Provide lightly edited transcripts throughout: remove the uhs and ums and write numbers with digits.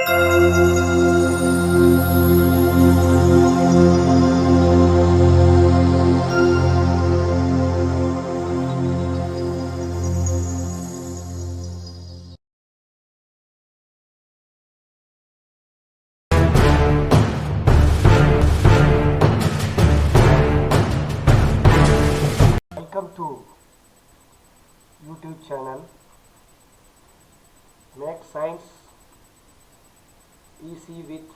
Welcome to YouTube channel Make Science Easy with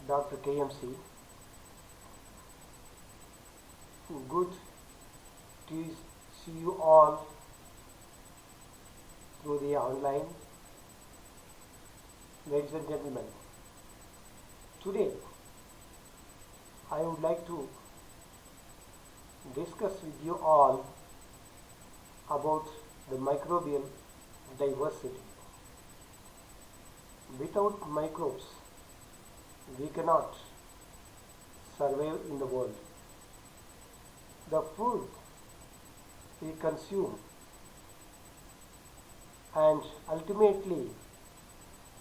Dr. KMC. Good to see you all through the online. Ladies and gentlemen, today I would like to discuss with you all about the microbial diversity. Without microbes, we cannot survive in the world. The food we consume and ultimately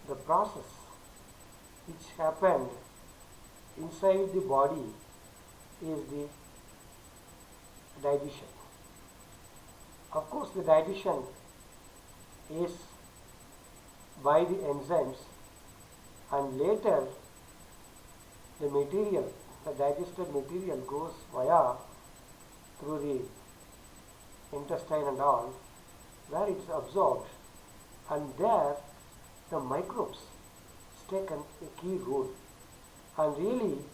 the process which happened inside the body is the digestion. Of course, the digestion is by the enzymes, and later the material, the digested material goes via through the intestine and all, where it is absorbed, and there the microbes taken a key role, and really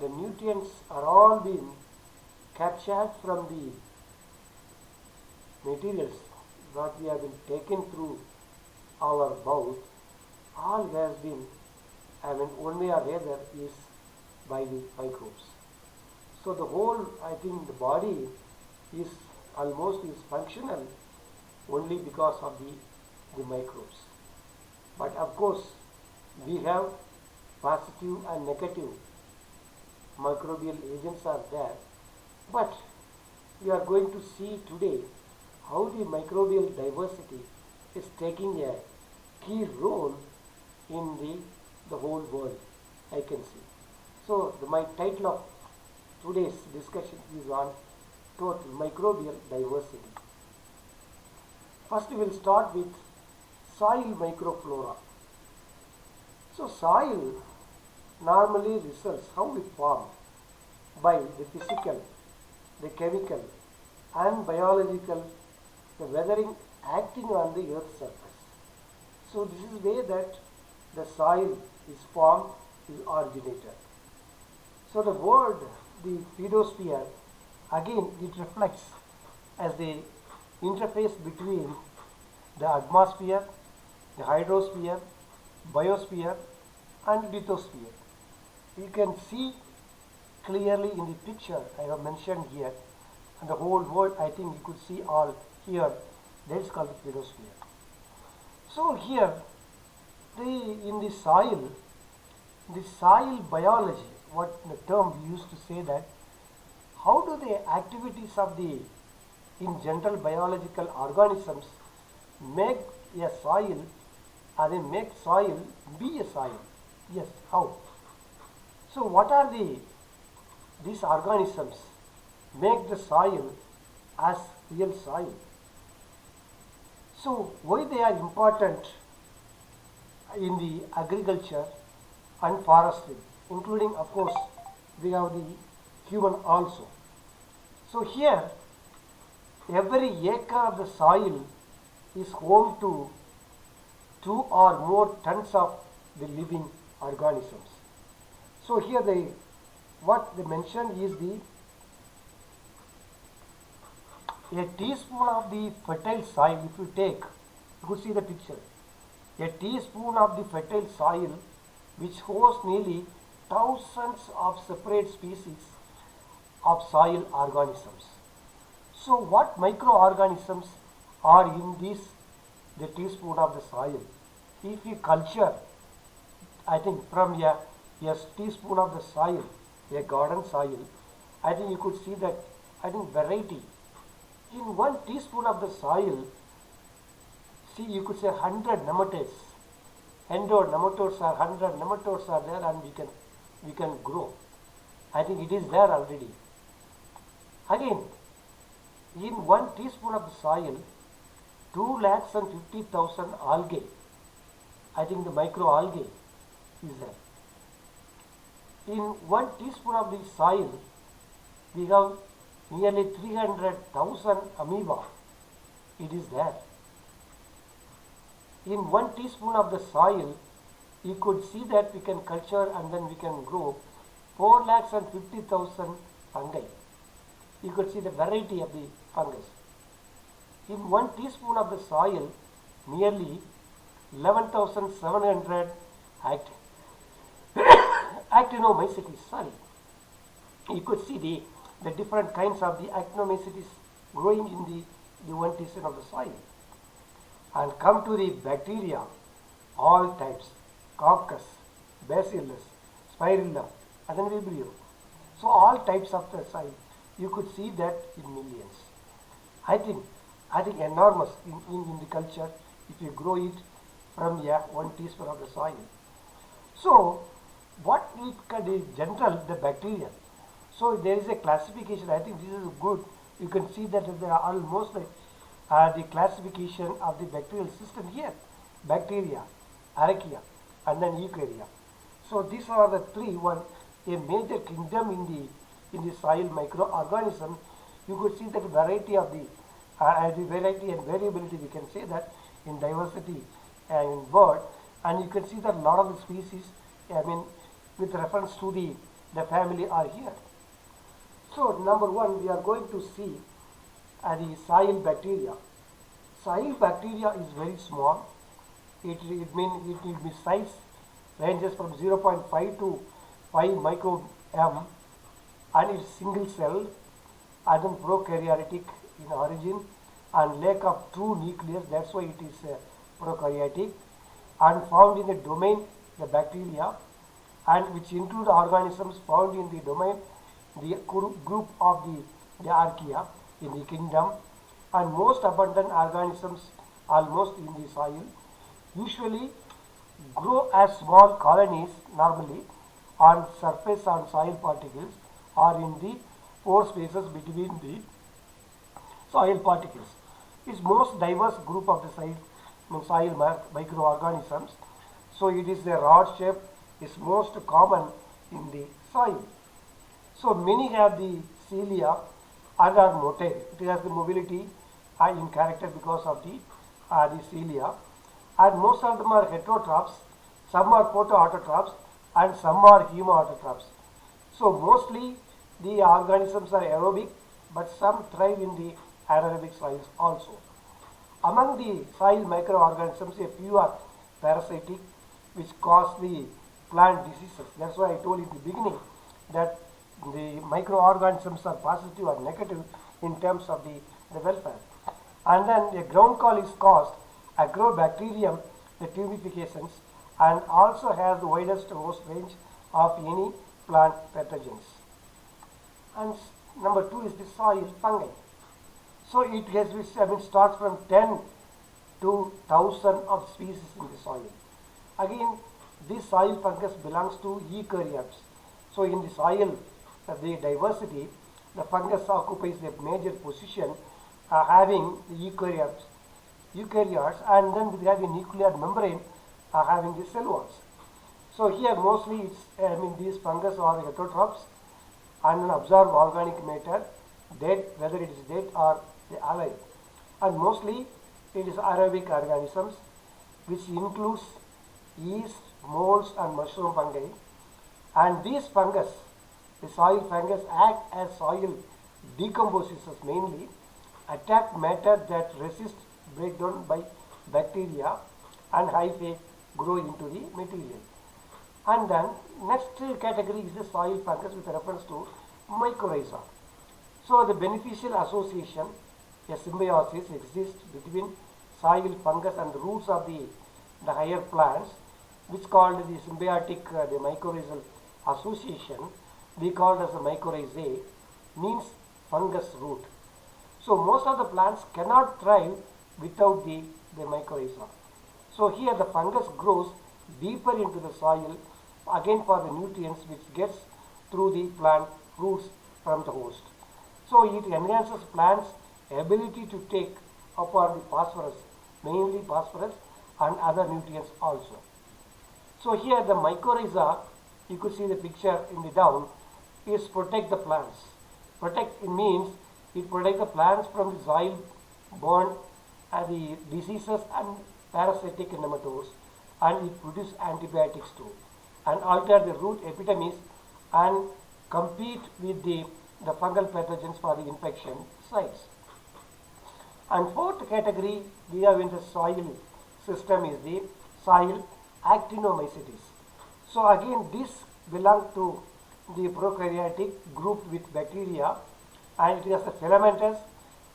the nutrients are all being captured from the materials that we have been taken through our mouth. All has been, one way or other, is by the microbes. So the whole, I think, the body is almost is functional only because of the microbes. But of course, we have positive and negative microbial agents are there. But we are going to see today how the microbial diversity is taking a key role in the whole world, I can see. So my title of today's discussion is on total microbial diversity. First we will start with soil microflora. So soil normally results how it formed by the physical, the chemical and biological, the weathering acting on the earth's surface. So this is the way that the soil is formed, is originated. So the word, the pedosphere, again it reflects as the interface between the atmosphere, the hydrosphere, biosphere and lithosphere. You can see clearly in the picture I have mentioned here, and the whole world, I think you could see all here, that is called the pedosphere. So here, in the soil biology, what the term we used to say that, how do the activities of the, in general biological organisms make a soil, or they make soil be a soil? Yes, how? So what are these organisms make the soil as real soil? So why they are important in the agriculture and forestry, including of course we have the human also. So here every acre of the soil is home to 2 or more tons of the living organisms. So here what they mentioned is a teaspoon of the fertile soil, if you take, you could see the picture, a teaspoon of the fertile soil which hosts nearly thousands of separate species of soil organisms. So what microorganisms are in the teaspoon of the soil? If you culture, I think from a teaspoon of the soil, a garden soil, I think you could see that, I think variety. In 1 teaspoon of the soil, see you could say 100 nematodes 100 nematodes are 100 nematodes are there, and we can grow. I think it is there already. Again, in 1 teaspoon of the soil, 2,50,000 algae. I think the microalgae is there. In 1 teaspoon of the soil, we have nearly 300,000 amoeba. It is there. In 1 teaspoon of the soil, you could see that we can culture and then we can grow 4,50,000 fungi. You could see the variety of the fungus. In 1 teaspoon of the soil, nearly 11,700 actinomycetes. You could see the different kinds of the actinomycetes growing in the 1 teaspoon of the soil. And come to the bacteria, all types, coccus, bacillus, spirilla, and then vibrio. So all types of the soil, you could see that in millions. I think enormous in the culture if you grow it from 1 teaspoon of the soil. So what we can do general the bacteria. So there is a classification. I think this is good. You can see that there are almost the classification of the bacterial system here: bacteria, archaea, and then eukarya. So these are the three. One, a major kingdom in the soil microorganism. You could see that variety of the variety and variability. We can say that in diversity and in bird, and you can see that a lot of the species, with reference to the family are here. So number one, we are going to see the soil bacteria. Soil bacteria is very small. It will be size ranges from 0.5 to 5 microM, and it's single cell and then prokaryotic in origin and lack of true nucleus. That's why it is prokaryotic, and found in the domain the bacteria, and which include organisms found in the domain the group of the archaea in the kingdom, and most abundant organisms almost in the soil, usually grow as small colonies normally on surface on soil particles or in the pore spaces between the soil particles. It's most diverse group of the soil microorganisms. So it is a rod shape, is most common in the soil. So many have the cilia and are motile. It has the mobility in character because of the cilia, and most of them are heterotrophs. Some are photoautotrophs and some are hemoautotrophs. So mostly the organisms are aerobic, but some thrive in the anaerobic soils also. Among the soil microorganisms, a few are parasitic, which cause the plant diseases. That's why I told in the beginning that the microorganisms are positive or negative in terms of the welfare. And then a ground call is caused Agrobacterium, the tubifications, and also has the widest host range of any plant pathogens. And number two is the soil fungi. So it has starts from 10 to 1,000 of species in the soil. Again, this soil fungus belongs to eukaryotes. So in the soil, the diversity, the fungus occupies a major position, having the eukaryotes, and then we have a nuclear membrane having the cell walls. So here mostly it's, these fungus are heterotrophs and then absorb organic matter, dead, whether it is dead or alive. And mostly it is aerobic organisms, which includes yeast, molds and mushroom fungi. And these fungus, the soil fungus, act as soil decomposers mainly, attack matter that resist breakdown by bacteria and hyphae grow into the material. And then next category is the soil fungus with reference to mycorrhiza. So the beneficial association, a symbiosis exists between soil fungus and the roots of the higher plants, which called the symbiotic, the mycorrhizal association, we called as a mycorrhizae, means fungus root. So most of the plants cannot thrive without the mycorrhiza. So here the fungus grows deeper into the soil, again for the nutrients which gets through the plant roots from the host. So it enhances plants' ability to take upon the phosphorus, mainly phosphorus and other nutrients also. So here the mycorrhiza, you could see the picture in the down, is protect the plants. Protect, it means it protects the plants from the soil borne the diseases and parasitic nematodes, and it produces antibiotics too, and alter the root epitomes and compete with the fungal pathogens for the infection sites. And fourth category we have in the soil system is the soil actinomycetes. So again this belongs to the prokaryotic group with bacteria, and it has the filamentous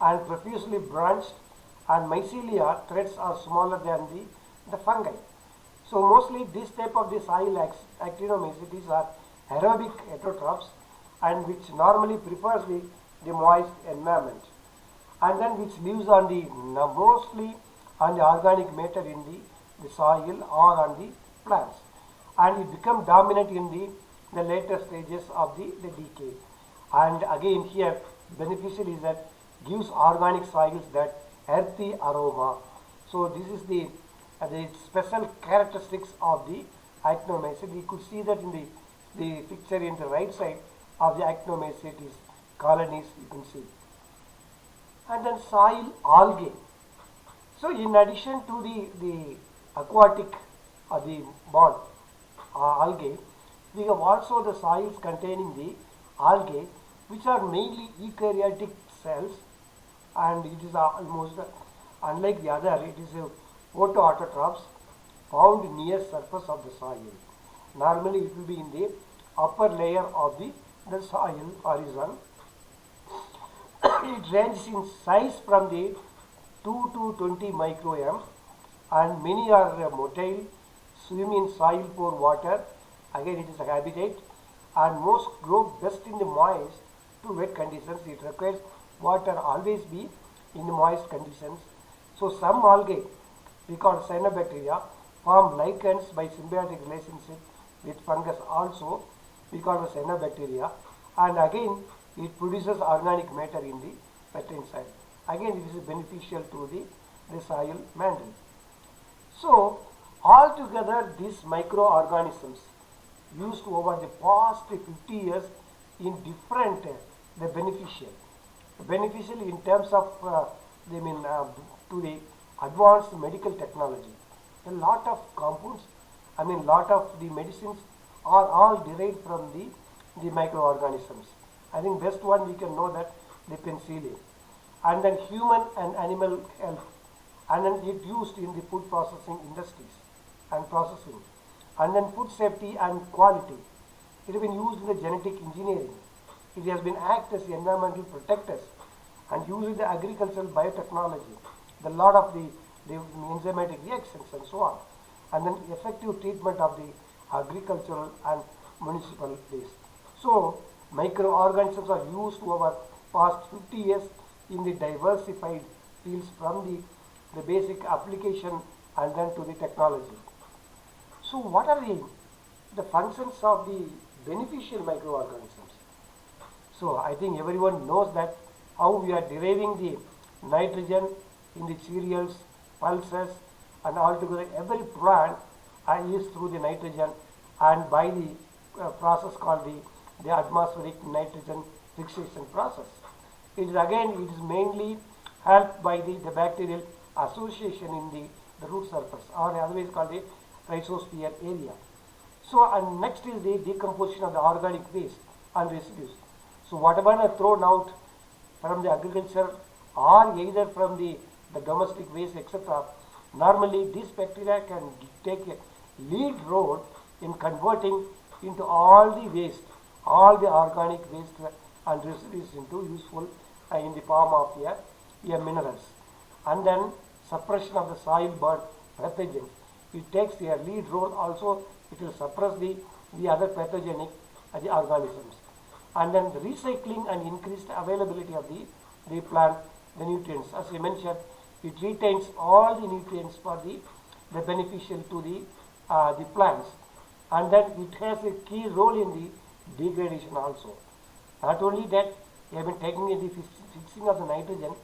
and profusely branched, and mycelia threads are smaller than the fungi. So mostly this type of the soil actinomycetes are aerobic heterotrophs, and which normally prefers the moist environment, and then which lives on the mostly on the organic matter in the soil or on the plants, and it become dominant in the later stages of the decay. And again here beneficial is that gives organic soils that earthy aroma. So this is the special characteristics of the actinomycete. You could see that in the picture in the right side of the actinomycetes colonies you can see. And then soil algae. So in addition to the aquatic or the bond algae, we have also the soils containing the algae, which are mainly eukaryotic cells, and it is almost unlike the other, it is a photoautotrophs found near surface of the soil. Normally it will be in the upper layer of the soil horizon. It ranges in size from the 2 to 20 microM, and many are motile, swim in soil for water. Again it is a habitat, and most grow best in the moist to wet conditions. It requires water always be in the moist conditions. So some algae, we call cyanobacteria, form lichens by symbiotic relationship with fungus also, we call the cyanobacteria, and again it produces organic matter in the petrine soil. Again it is beneficial to the soil mantle. So altogether these microorganisms used over the past 50 years in different the beneficial in terms of to the advanced medical technology. A lot of compounds, lot of the medicines are all derived from the microorganisms. I think best one we can know that the penicillin, and then human and animal health, and then it used in the food processing industries and processing, and then food safety and quality. It has been used in the genetic engineering. It has been act as environmental protectors and used in the agricultural biotechnology, the lot of the enzymatic reactions and so on, and then effective treatment of the agricultural and municipal waste. So microorganisms are used over past 50 years in the diversified fields, from the basic application and then to the technology. So what are the functions of the beneficial microorganisms? So I think everyone knows that how we are deriving the nitrogen in the cereals, pulses, and altogether every plant is through the nitrogen, and by the process called the atmospheric nitrogen fixation process. It is mainly helped by the bacterial association in the root surface, or otherwise called the rhizosphere area. So and next is the decomposition of the organic waste and residues. So whatever are thrown out from the agriculture or either from the domestic waste, etc., normally this bacteria can take a lead role in converting into all the waste, all the organic waste and residues into useful in the form of minerals. And then suppression of the soil borne pathogens. It takes a lead role also. It will suppress the other pathogenic the organisms. And then the recycling and increased availability of the plant, the nutrients. As we mentioned, it retains all the nutrients for the beneficial to the plants, and then it has a key role in the degradation also. Not only that, we have been taking in the fixing of the nitrogen,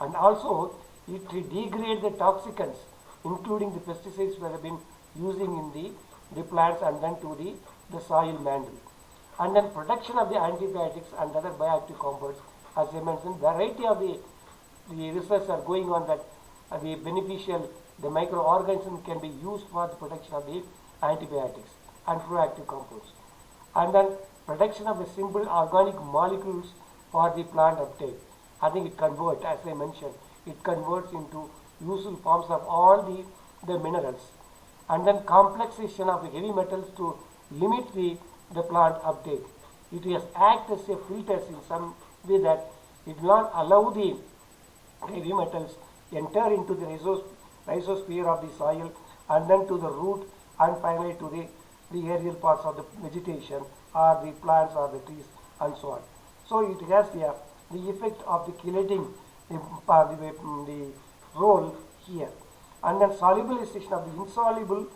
and also it degrades the toxicants, including the pesticides we have been using in the plants and then to the soil mantle. And then production of the antibiotics and other bioactive compounds, as I mentioned, variety of the research are going on that the beneficial, the microorganism can be used for the production of the antibiotics and proactive compounds. And then production of the simple organic molecules for the plant uptake. I think it converts, as I mentioned, it converts into useful forms of all the minerals. And then complexation of the heavy metals to limit the plant uptake. It has act as a filter in some way that it will not allow the heavy metals enter into the rhizosphere of the soil and then to the root and finally to the aerial parts of the vegetation or the plants or the trees and so on. So it has the effect of the chelating the role here. And then solubilization of the insoluble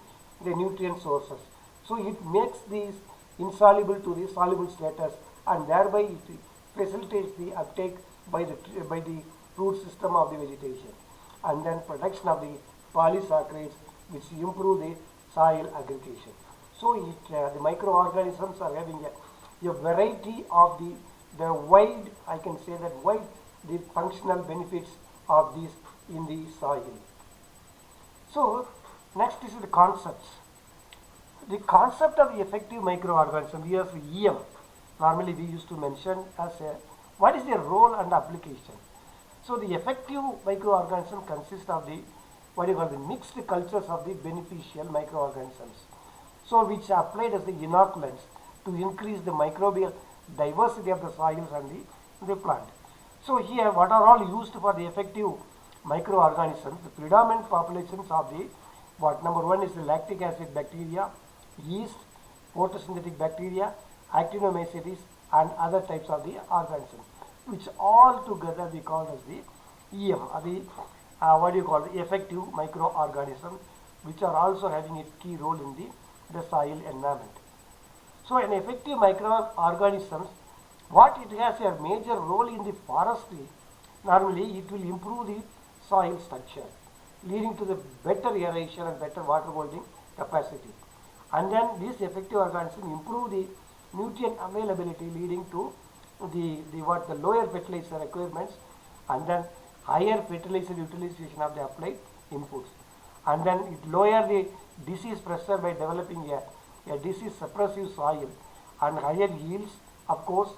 the nutrient sources. So it makes these insoluble to the soluble status, and thereby it facilitates the uptake by the root system of the vegetation. And then production of the polysaccharides which improve the soil aggregation. So the microorganisms are having a variety of the wide, I can say that wide the functional benefits of these in the soil. So next is the concepts. The concept of the effective microorganism, here for EM, normally we used to mention as what is their role and application. So the effective microorganism consists of the the mixed cultures of the beneficial microorganisms. So which are applied as the inoculants to increase the microbial diversity of the soils and the plant. So here what are all used for the effective microorganisms? The predominant populations of the number one is the lactic acid bacteria, yeast, photosynthetic bacteria, actinomycetes and other types of the organisms, which all together we call as the EM, the effective microorganisms, which are also having a key role in the soil environment. So an effective microorganisms, what it has a major role in the forestry, normally it will improve the soil structure, leading to the better aeration and better water holding capacity. And then these effective organisms improve the nutrient availability, leading to the lower fertilizer requirements and then higher fertilizer utilization of the applied inputs. And then it lower the disease pressure by developing a disease suppressive soil and higher yields, of course,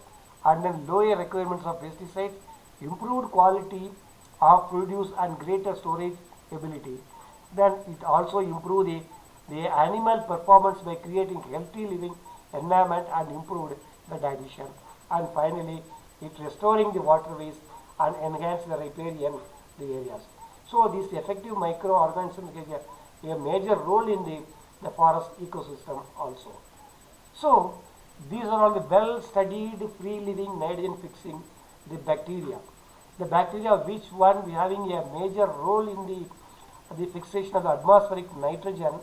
and then lower requirements of pesticides, improved quality of produce and greater storage ability. Then it also improve the animal performance by creating healthy living environment and improved the digestion. And finally, it restoring the waterways and enhance the riparian the areas. So these effective microorganisms have a major role in the forest ecosystem also. So these are all the well studied free living nitrogen fixing the bacteria. The bacteria, which one we having a major role in the fixation of the atmospheric nitrogen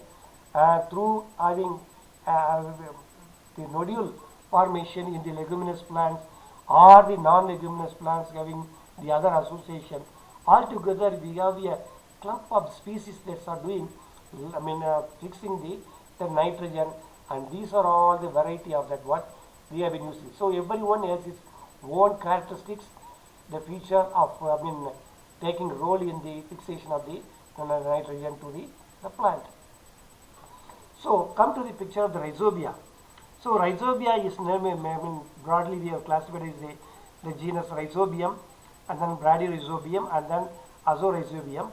through having the nodule formation in the leguminous plants or the non-leguminous plants having the other association. Altogether we have a clump of species that are doing, fixing the nitrogen, and these are all the variety of that what we have been using. So everyone has its own characteristics, the feature of taking role in the fixation of the nitrogen to the plant. So come to the picture of the rhizobia. So rhizobia is broadly we have classified as the genus Rhizobium, and then Bradyrhizobium, and then Azorhizobium,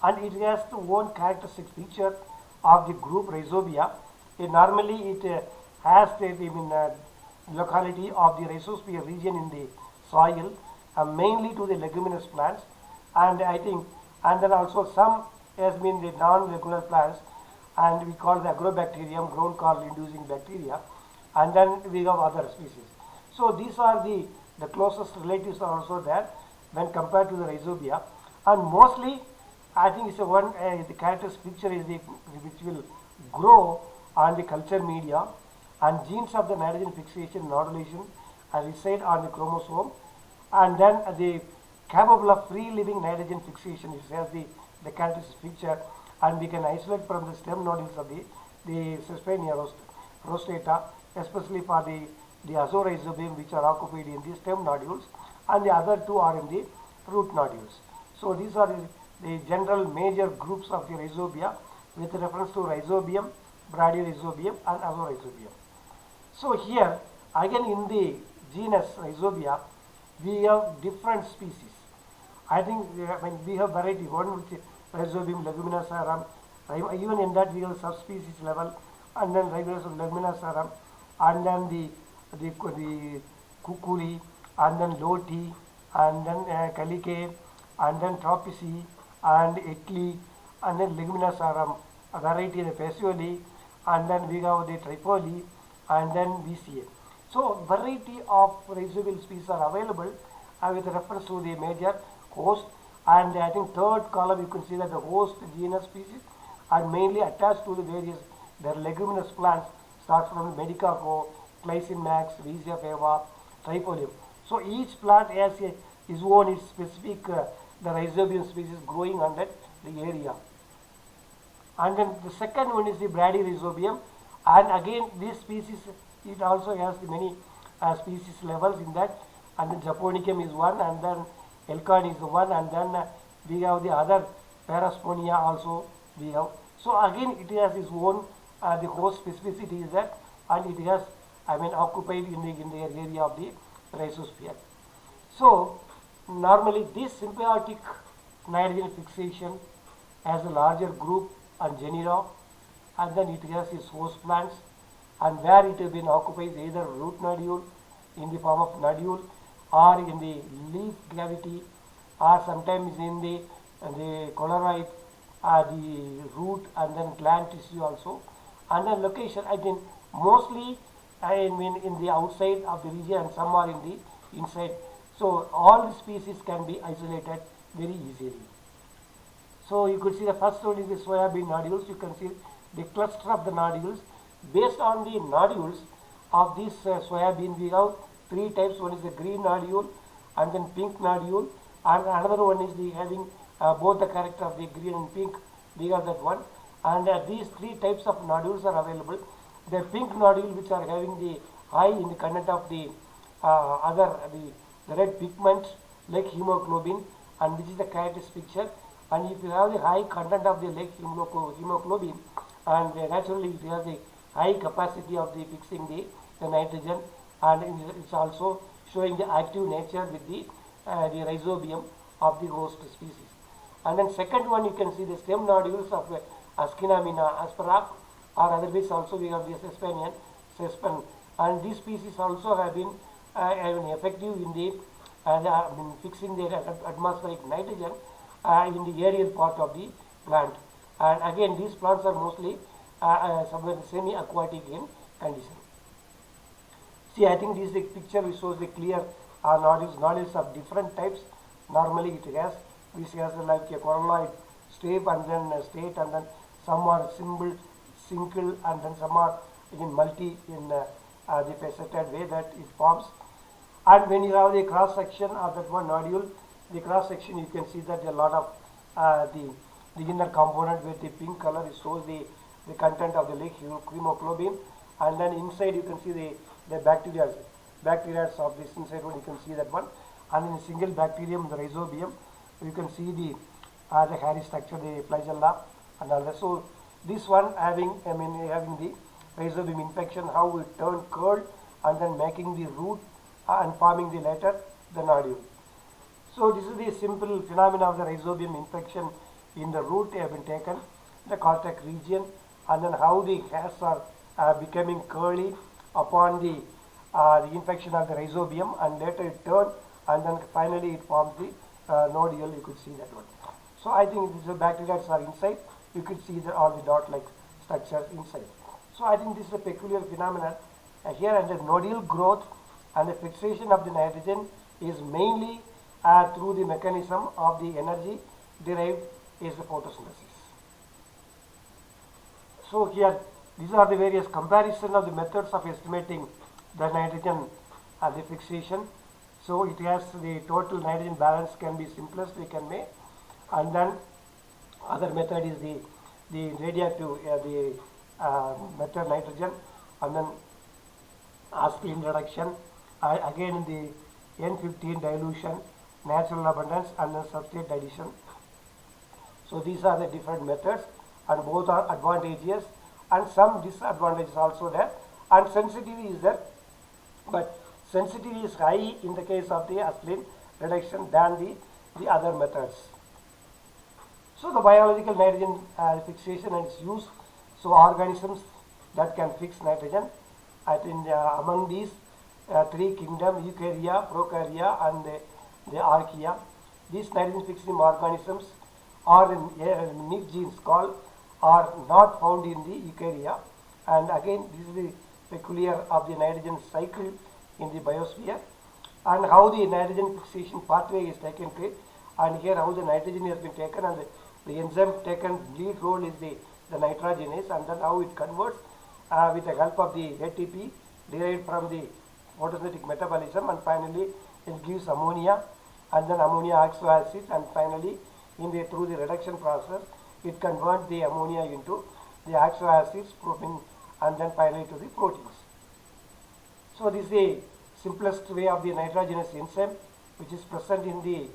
and it has the own characteristic feature of the group Rhizobia. Normally it has the locality of the rhizosphere region in the soil, mainly to the leguminous plants, and I think, and then also some has been the non-regular plants, and we call the Agrobacterium, ground coral inducing bacteria, and then we have other species. So these are the closest relatives are also there when compared to the Rhizobia, and mostly I think it's the characteristic feature is which will grow on the culture media, and genes of the nitrogen fixation nodulation reside on the chromosome, and then the capable of free living nitrogen fixation, it has the characteristic feature, and we can isolate from the stem nodules of the Sesbania rostata, especially for the azorhizobium, which are occupied in the stem nodules, and the other two are in the root nodules. So these are the general major groups of the rhizobia with reference to rhizobium, bradyrhizobium, and azorhizobium. So here again in the genus Rhizobia we have different species. I think we have variety. One which is Rhizobium leguminosarum, even in that we have subspecies level, and then Rhizobium leguminosarum, and then the cuculi, and then loti, and then calicae, and then tropici, and ecli, and then leguminosarum, a variety of the Fascioli, and then we have the tripoli, and then VCA. So variety of rhizobial species are available with reference to the major host, and I think third column you can see that the host genus species are mainly attached to the various their leguminous plants, start from Medicago, Glycine max, Rhizia fava, Trifolium. So each plant has its own specific the rhizobium species growing under the area. And then the second one is the bradyrhizobium, and again this species it also has the many species levels in that, and then Japonicum is one, and then Elcon is one, and then we have the other Parasponia also we have. So again it has its own the host specificity is that, and it has occupied in the area of the rhizosphere. So normally this symbiotic nitrogen fixation has a larger group and genera, and then it has its host plants, and where it has been occupied either root nodule in the form of nodule, or in the leaf cavity, or sometimes in the coloroid, the root, and then gland tissue also. And then location, I think mostly in the outside of the region, and some are in the inside. So all the species can be isolated very easily. So you could see the first one is the soybean nodules. You can see the cluster of the nodules. Based on the nodules of this soybean, we have three types. One is the green nodule, and then pink nodule, and another one is the having both the character of the green and pink. We have that one, and these three types of nodules are available. The pink nodule, which are having the high in the content of the the red pigment like hemoglobin, and which is the characteristic picture. And if you have the high content of the like hemoglobin, and naturally it has the high capacity of the fixing the nitrogen, and it's also showing the active nature with the rhizobium of the host species. And then second one, you can see the stem nodules of Ascinamina aspera, or otherwise also we have the Sespen, and these species also have been effective in the fixing the atmospheric nitrogen in the aerial part of the plant. And again these plants are mostly somewhere semi-aquatic in condition. See, I think this is the picture which shows the clear nodules of different types. Normally it has, which has like a coralloid strip, and then state, and then some are single, and then some are in multi in the faceted way that it forms. And when you have the cross section of that one nodule, the cross section, you can see that a lot of the inner component with the pink color, it shows the content of the lake hemoglobin, and then inside you can see the bacteria of this inside one, you can see that one, and in a single bacterium, the rhizobium, you can see the hairy structure, the flagella, and all that. So this one having the rhizobium infection, how it turned curled, and then making the root and forming the later the nodule. So this is the simple phenomena of the rhizobium infection in the root have been taken, the cortex region, and then how the hairs are becoming curly upon the infection of the rhizobium, and later it turned, and then finally it forms the nodule. You could see that one. So I think these bacteria are inside. You could see all the dot-like structures inside. So I think this is a peculiar phenomenon here, and the nodule growth and the fixation of the nitrogen is mainly through the mechanism of the energy derived is the photosynthesis. So here these are the various comparison of the methods of estimating the nitrogen the fixation. So it has the total nitrogen balance can be simplest we can make, and then other method is the radioactive method nitrogen, and then Asplin reduction, again the N15 dilution, natural abundance, and then substrate addition. So these are the different methods, and both are advantageous and some disadvantages also there, and sensitivity is there, but sensitivity is high in the case of the Asplin reduction than the other methods. So the biological nitrogen fixation and its use. So organisms that can fix nitrogen. I think among these three kingdom, Eukarya, Prokarya, and the Archaea, these nitrogen fixing organisms are in NIF genes called are not found in the Eukarya, and again this is the peculiar of the nitrogen cycle in the biosphere, and how the nitrogen fixation pathway is taken place, and here how the nitrogen has been taken, and the enzyme taken lead role is the nitrogenase, and then how it converts with the help of the ATP derived from the photosynthetic metabolism, and finally it gives ammonia, and then ammonia oxo acid, and finally through the reduction process it converts the ammonia into the oxo acids, propane, and then finally to the proteins. So this is the simplest way of the nitrogenous enzyme which is present in the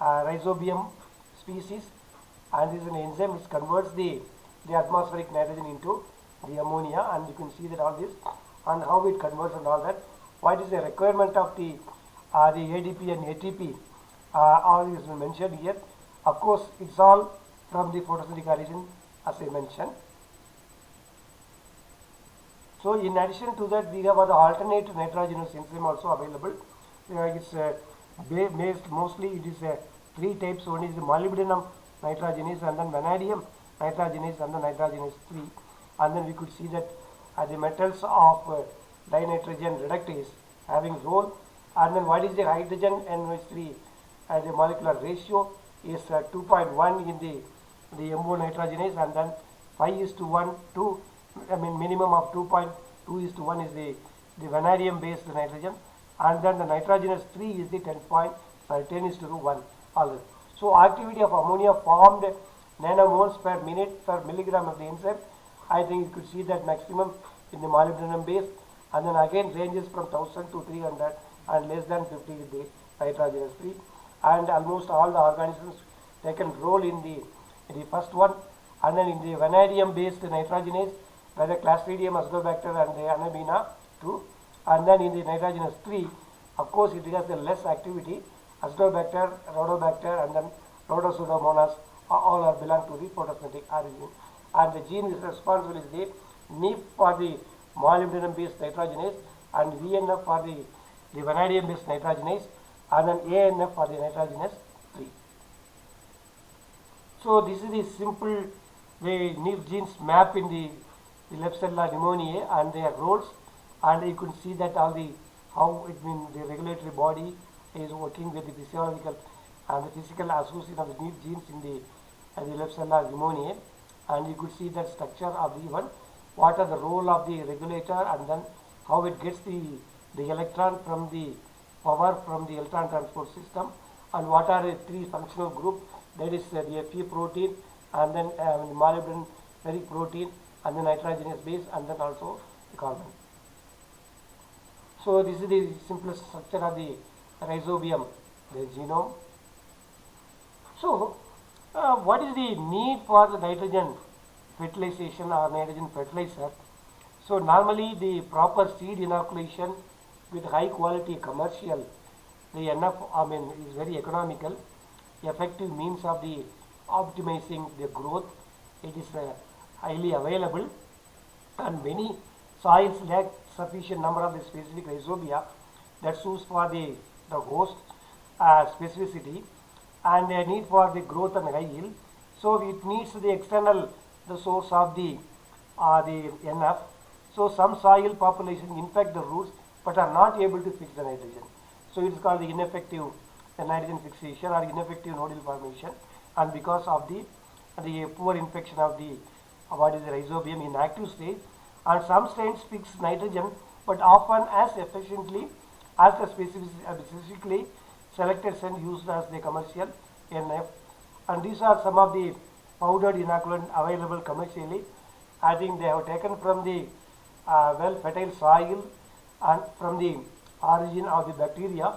Rhizobium species, and this is an enzyme which converts the atmospheric nitrogen into the ammonia, and you can see that all this and how it converts and all that. What is the requirement of the ADP and ATP? All is mentioned here. Of course, it's all from the photosynthetic origin, as I mentioned. So in addition to that, we have the alternate nitrogenous enzyme also available. It's based mostly, it is three types. One is the molybdenum nitrogenase, and then vanadium nitrogenase, and then nitrogenase 3. And then we could see that the metals of dinitrogen reductase having role. And then what is the hydrogen NH3 the molecular ratio is 2.1 in the MO nitrogenase, and then 5:1, 2, I mean minimum of 2.2:1 is the vanadium based nitrogen, and then the nitrogenous 3 is the 10.1 always. So activity of ammonia formed nanomoles per minute per milligram of the enzyme. I think you could see that maximum in the molybdenum base, and then again ranges from 1000 to 300 and less than 50 with the nitrogenous 3, and almost all the organisms taken role in the first one, and then in the vanadium based nitrogenase by the Clostridium, Acinetobacter, and the Anabaena 2, and then in the nitrogenous 3, of course it has the less activity, Acinetobacter, Rhodobacter, and then Rhodopseudomonas all are belong to the photosynthetic origin, and the gene is responsible is the NIF for the molybdenum based nitrogenase, and VNF for the vanadium based nitrogenase, and then ANF for the nitrogenous 3. So this is the simple the NIF genes map in the Klebsiella pneumoniae and their roles, and you can see that all the how it means the regulatory body is working with the physiological and the physical association of the NIF genes in the Klebsiella pneumoniae, and you could see that structure of the one, what are the role of the regulator, and then how it gets the electron from the power from the electron transport system, and what are the three functional group, that is the Fe protein, and then molybdenum protein, and then nitrogenous base, and then also the carbon. So this is the simplest structure of the rhizobium, the genome. So what is the need for the nitrogen fertilization or nitrogen fertilizer? So normally the proper seed inoculation with high quality commercial, the NF is very economical, effective means of the optimizing the growth. It is highly available, and many soils lack sufficient number of the specific rhizobia that suits for the host specificity and the need for the growth and high yield. So it needs the external source of the NF. So some soil population infect the roots but are not able to fix the nitrogen. So it is called the ineffective nitrogen fixation or ineffective nodal formation, and because of the poor infection of the what is the rhizobium in active state, and some strains fix nitrogen but often as efficiently as the specifically selected strain used as the commercial NF. And these are some of the powdered inoculant available commercially. I think they have taken from the well fertile soil and from the origin of the bacteria,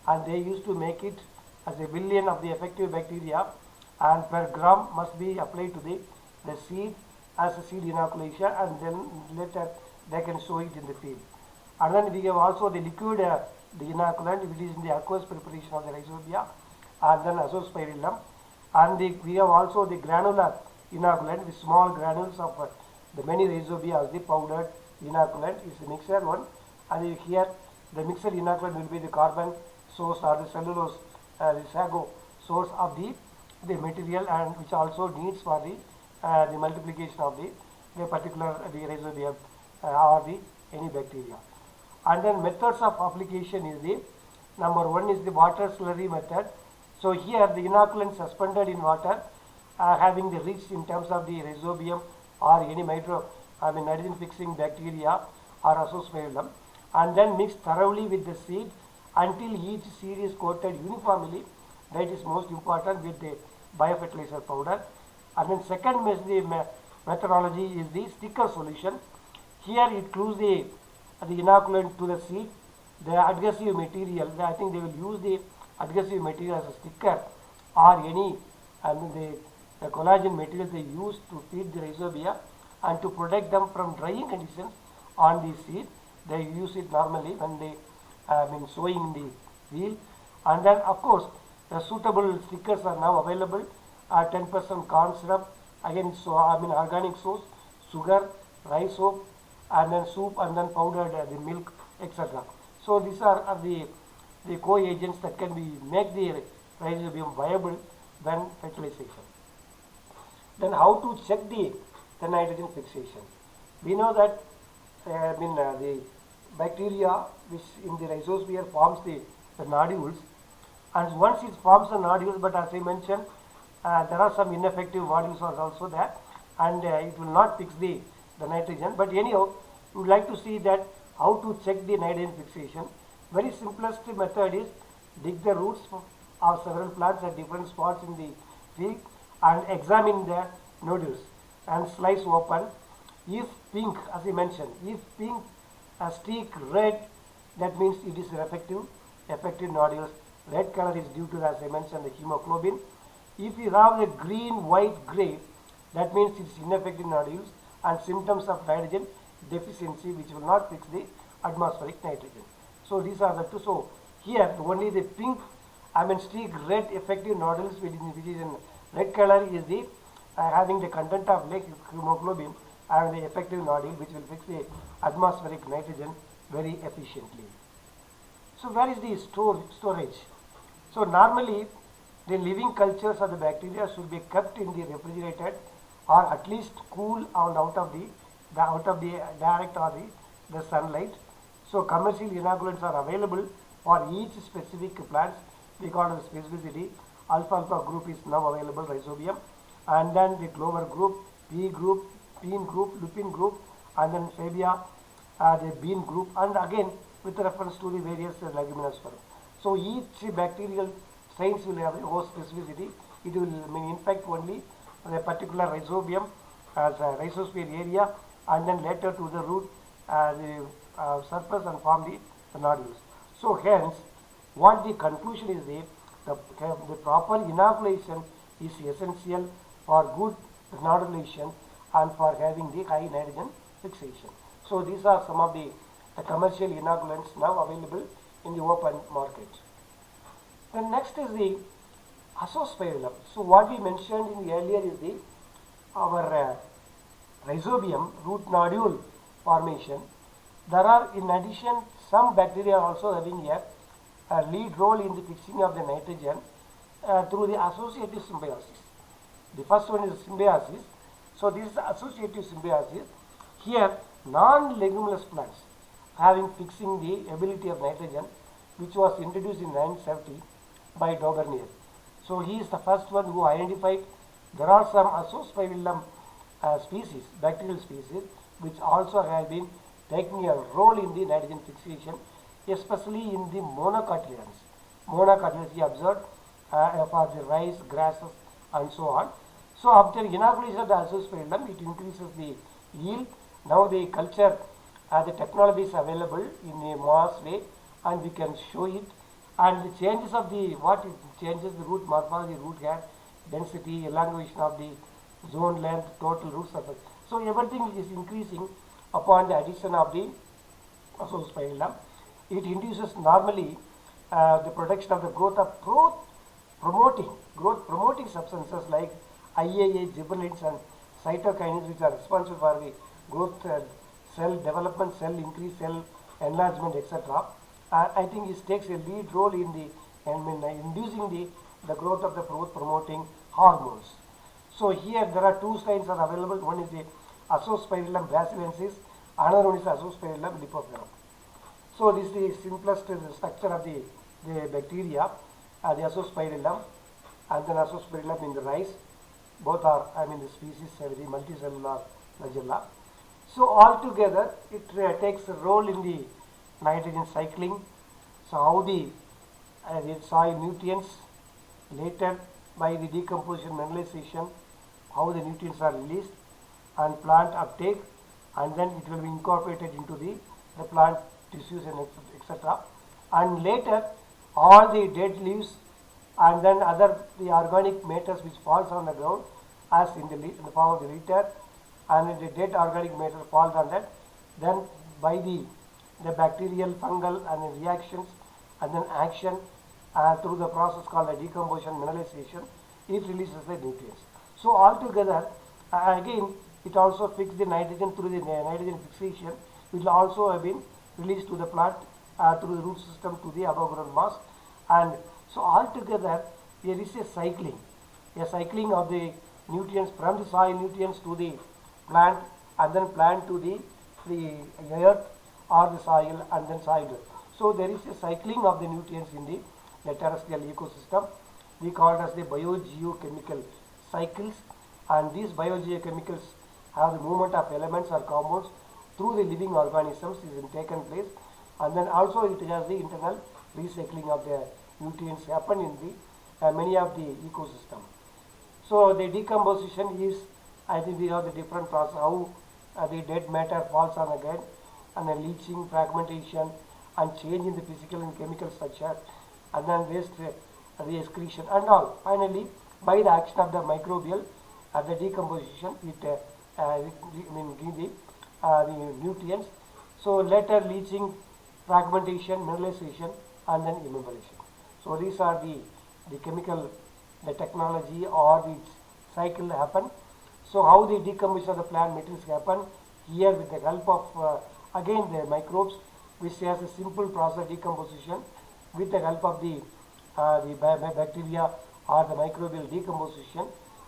and they used to make it as a billion of the effective bacteria, and per gram must be applied to the seed as a seed inoculation, and then later they can sow it in the field. And then we have also the liquid the inoculant, which is in the aqueous preparation of the rhizobia, and then azospirillum. And we have also the granular inoculant, the small granules of the many rhizobia as the powdered inoculant is the mixer one. And here the mixer inoculant will be the carbon source or the cellulose, the sago source of the material, and which also needs for the multiplication of the particular the rhizobia or the any bacteria. And then methods of application is the number one is the water slurry method. So here the inoculant suspended in water having the rich in terms of the rhizobium or any nitrogen fixing bacteria or azospirillum, and then mix thoroughly with the seed until each seed is coated uniformly. That is most important with the biofertilizer powder. And then second methodology is the sticker solution. Here it glues the inoculant to the seed. The adhesive material, I think they will use the adhesive material as a sticker or any the collagen material they use to feed the rhizobia and to protect them from drying conditions on the seed. They use it normally when they sowing in the field. And then of course the suitable stickers are now available. 10% corn syrup, again organic source, sugar, rice soap, and then soup, and then powdered the milk, etc. So these are the co-agents that can be make the rhizobium viable when fertilization. Then how to check the nitrogen fixation? We know that the bacteria which in the rhizosphere forms the nodules, and once it forms the nodules, but as I mentioned, there are some ineffective nodules are also there, and it will not fix the nitrogen. But anyhow, we would like to see that how to check the nitrogen fixation. Very simplest method is dig the roots of several plants at different spots in the field and examine the nodules and slice open. If pink, as I mentioned, if pink streak red, that means it is effective nodules. Red color is due to, as I mentioned, the hemoglobin. If you have the green, white, gray, that means it is ineffective nodules and symptoms of nitrogen deficiency, which will not fix the atmospheric nitrogen. So these are the two. So here only the pink, streak red effective nodules, which is in red color, is the having the content of like hemoglobin and the effective nodule, which will fix the atmospheric nitrogen very efficiently. So where is the storage? So normally the living cultures of the bacteria should be kept in the refrigerated or at least cool and out of the direct or the sunlight. So commercial inoculants are available for each specific plants because of the specificity. Alfalfa group is now available, rhizobium, and then the clover group, pea group, bean group, lupin group, and then Fabia, the bean group, and again with reference to the various leguminosperm. So each bacterial strains will have a host specificity. It will infect only the particular rhizobium as a rhizosphere area, and then later to the root, the surface, and form the nodules. So hence, what the conclusion is the proper inoculation is essential for good nodulation and for having the high nitrogen fixation. So these are some of the commercial inoculants now available in the open market. Then next is the azospirillum. So what we mentioned in the earlier is our rhizobium root nodule formation. There are in addition some bacteria also having a lead role in the fixing of the nitrogen through the associative symbiosis. The first one is symbiosis. So this is associative symbiosis. Here non-leguminous plants having fixing the ability of nitrogen, which was introduced in 1970 by Daubernier. So he is the first one who identified there are some azospirillum species, bacterial species, which also have been taking a role in the nitrogen fixation, especially in the monocotyledons. Monocotyledons we observed for the rice, grasses, and so on. So after inoculation of the azospirillum, it increases the yield. Now the culture, the technology is available in a mass way, and we can show it. And the changes of the what it changes the root morphology, root hair density, elongation of the zone length, total root surface. So everything is increasing upon the addition of the azospirillum. It induces normally the production of the growth of growth promoting substances like IAA, gibberellins, and cytokinins, which are responsible for the growth, cell development, cell increase, cell enlargement, etc. I think it takes a lead role in the inducing the growth of the growth promoting hormones. So here there are two strains are available. One is the Azospirillum brasiliensis, another one is Azospirillum lipopterum. So this is the simplest structure of the bacteria, the Azospirillum and then Azospirillum in the rice. Both are, the species the multicellular flagella. So altogether it takes a role in the nitrogen cycling. So how the soil nutrients later by the decomposition mineralization, how the nutrients are released and plant uptake, and then it will be incorporated into the plant tissues and etc. And later all the dead leaves and then the organic matters which falls on the ground as in the form of the litter, and the dead organic matter falls on that, then by the bacterial, fungal and the reactions and then action through the process called the decomposition mineralization, it releases the nutrients. So altogether again it also fixes the nitrogen through the nitrogen fixation, which will also have been released to the plant through the root system to the above ground mass. And so altogether there is a cycling of the nutrients from the soil nutrients to the plant, and then plant to the earth or the soil, and then soil. So there is a cycling of the nutrients in the terrestrial ecosystem. We call it as the biogeochemical cycles, and these biogeochemicals have the movement of elements or compounds through the living organisms is taken place, and then also it has the internal recycling of the nutrients happen in the many of the ecosystem. So the decomposition is, I think we have the different process how the dead matter falls on the ground, and then leaching, fragmentation, and change in the physical and chemical structure, and then waste the excretion and all. Finally, by the action of the microbial the decomposition, it give the nutrients. So later leaching, fragmentation, mineralization, and then immobilization. So these are the chemical, the technology or the cycle happen. So how the decomposition of the plant materials happen here with the help of again the microbes, which has a simple process decomposition with the help of the bacteria or the microbial decomposition,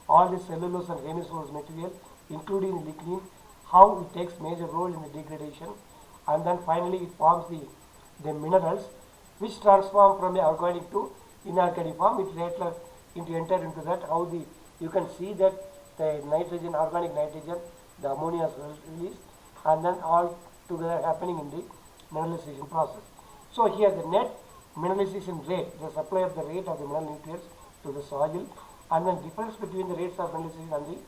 all the cellulose and hemicellulose material including the lignin, how it takes major role in the degradation, and then finally it forms the minerals which transform from the organic to inorganic form. It later enter into that how you can see that the nitrogen, organic nitrogen, the ammonia is released, and then all together happening in the mineralization process. So here the net mineralization rate, the supply of the rate of the mineral nutrients to the soil, and then difference between the rates of mineralization and the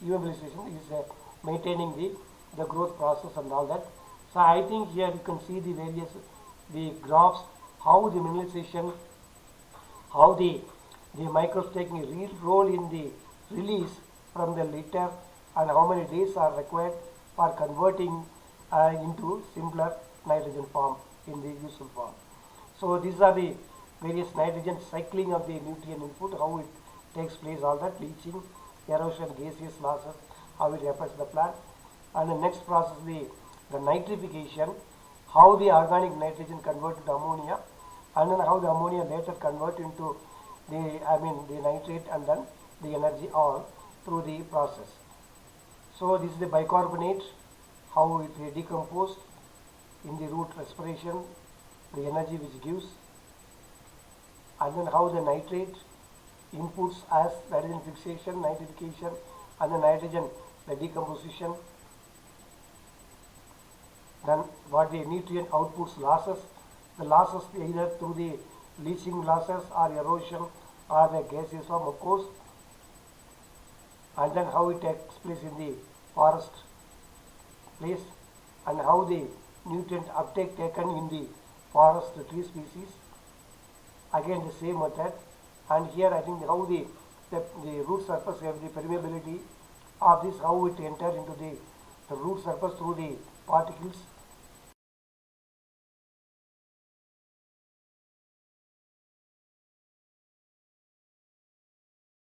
immobilization is maintaining the growth process and all that. So I think here you can see the various graphs, how the mineralization, how the microbes taking a real role in the release from the litter, and how many days are required for converting into simpler nitrogen form in the useful form. So these are the various nitrogen cycling of the nutrient input, how it takes place, all that leaching, erosion, gaseous losses, how it affects the plant. And the next process, the nitrification, how the organic nitrogen converted to ammonia, and then how the ammonia later convert into the nitrate and then the energy all through the process. So this is the bicarbonate, how it decomposed in the root respiration, the energy which gives, and then how the nitrate inputs as nitrogen fixation, nitrification, and the nitrogen the decomposition, then what the nutrient outputs losses, the losses either through the leaching losses or erosion or the gaseous form of course, and then how it takes place in the forest place, and how the nutrient uptake taken in the forest tree species, again the same method. And here I think how the root surface have the permeability of this, how it enter into the root surface through the particles